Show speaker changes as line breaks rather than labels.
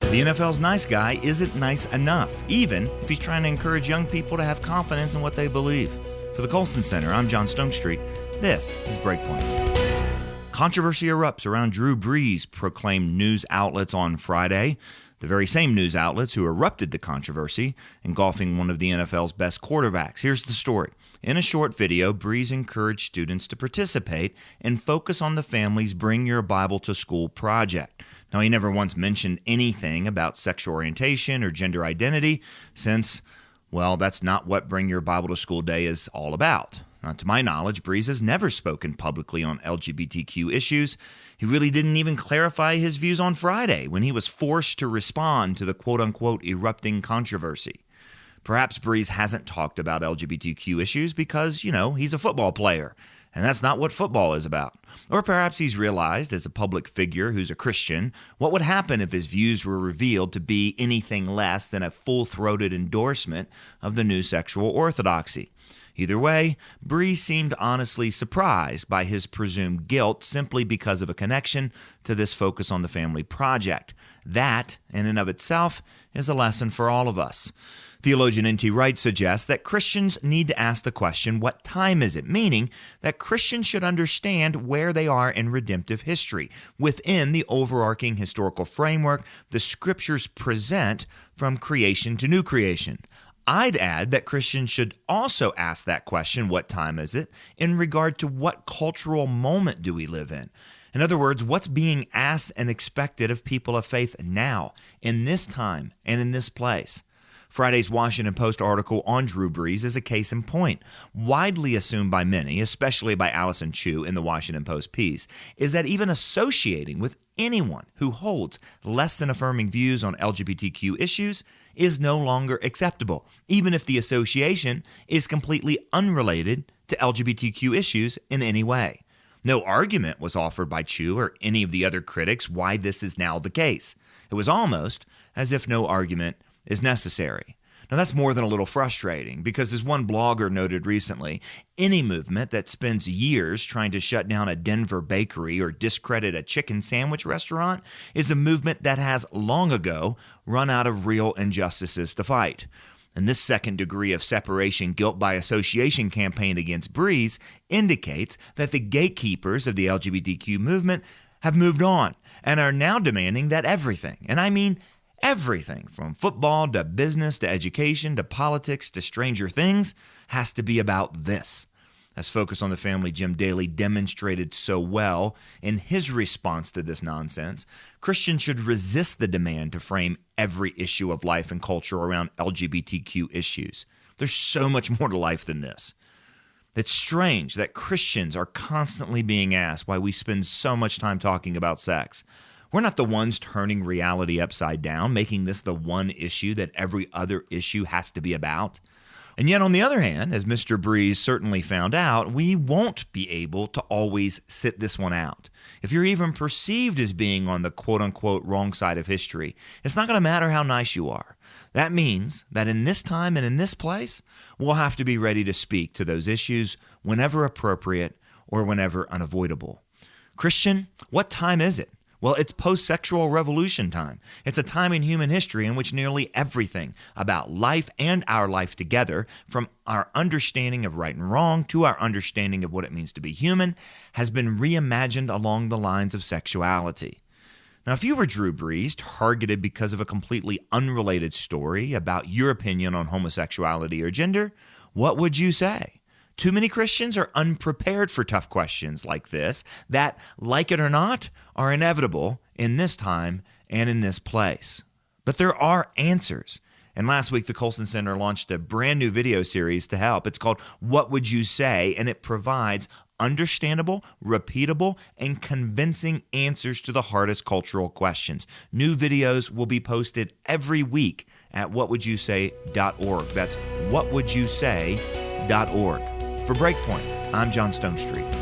The NFL's nice guy isn't nice enough, even if he's trying to encourage young people to have confidence in what they believe. For the Colson Center, I'm John Stonestreet. This is Breakpoint. Controversy erupts around Drew Brees, proclaimed news outlets on Friday. The very same news outlets who erupted the controversy, engulfing one of the NFL's best quarterbacks. Here's the story. In a short video, Brees encouraged students to participate and focus on the family's Bring Your Bible to School project. Now, he never once mentioned anything about sexual orientation or gender identity since, well, that's not what Bring Your Bible to School Day is all about. Now, to my knowledge, Brees has never spoken publicly on LGBTQ issues. He really didn't even clarify his views on Friday when he was forced to respond to the quote-unquote erupting controversy. Perhaps Brees hasn't talked about LGBTQ issues because, he's a football player, and that's not what football is about. Or perhaps he's realized, as a public figure who's a Christian, what would happen if his views were revealed to be anything less than a full-throated endorsement of the new sexual orthodoxy. Either way, Brees seemed honestly surprised by his presumed guilt simply because of a connection to this focus on the family project. That, in and of itself, is a lesson for all of us. Theologian N.T. Wright suggests that Christians need to ask the question, what time is it? Meaning that Christians should understand where they are in redemptive history, within the overarching historical framework the Scriptures present from creation to new creation. I'd add that Christians should also ask that question, what time is it, in regard to what cultural moment do we live in? In other words, what's being asked and expected of people of faith now, in this time, and in this place? Friday's Washington Post article on Drew Brees is a case in point. Widely assumed by many, especially by Allison Chu in the Washington Post piece, is that even associating with anyone who holds less than affirming views on LGBTQ issues is no longer acceptable, even if the association is completely unrelated to LGBTQ issues in any way. No argument was offered by Chu or any of the other critics why this is now the case. It was almost as if no argument is necessary. Now, that's more than a little frustrating because, as one blogger noted recently, any movement that spends years trying to shut down a Denver bakery or discredit a chicken sandwich restaurant is a movement that has long ago run out of real injustices to fight. And this second degree of separation guilt by association campaign against Brees indicates that the gatekeepers of the LGBTQ movement have moved on and are now demanding that everything, and I mean everything from football to business to education to politics to Stranger Things, has to be about this. As Focus on the Family Jim Daly demonstrated so well in his response to this nonsense, Christians should resist the demand to frame every issue of life and culture around LGBTQ issues. There's so much more to life than this. It's strange that Christians are constantly being asked why we spend so much time talking about sex. We're not the ones turning reality upside down, making this the one issue that every other issue has to be about. And yet, on the other hand, as Mr. Brees certainly found out, we won't be able to always sit this one out. If you're even perceived as being on the quote-unquote wrong side of history, it's not going to matter how nice you are. That means that in this time and in this place, we'll have to be ready to speak to those issues whenever appropriate or whenever unavoidable. Christian, what time is it? Well, it's post-sexual revolution time. It's a time in human history in which nearly everything about life and our life together, from our understanding of right and wrong to our understanding of what it means to be human, has been reimagined along the lines of sexuality. Now, if you were Drew Brees, targeted because of a completely unrelated story about your opinion on homosexuality or gender, what would you say? Too many Christians are unprepared for tough questions like this that, like it or not, are inevitable in this time and in this place. But there are answers. And last week, the Colson Center launched a brand new video series to help. It's called What Would You Say? And it provides understandable, repeatable, and convincing answers to the hardest cultural questions. New videos will be posted every week at whatwouldyousay.org. That's whatwouldyousay.org. For Breakpoint, I'm John Stonestreet.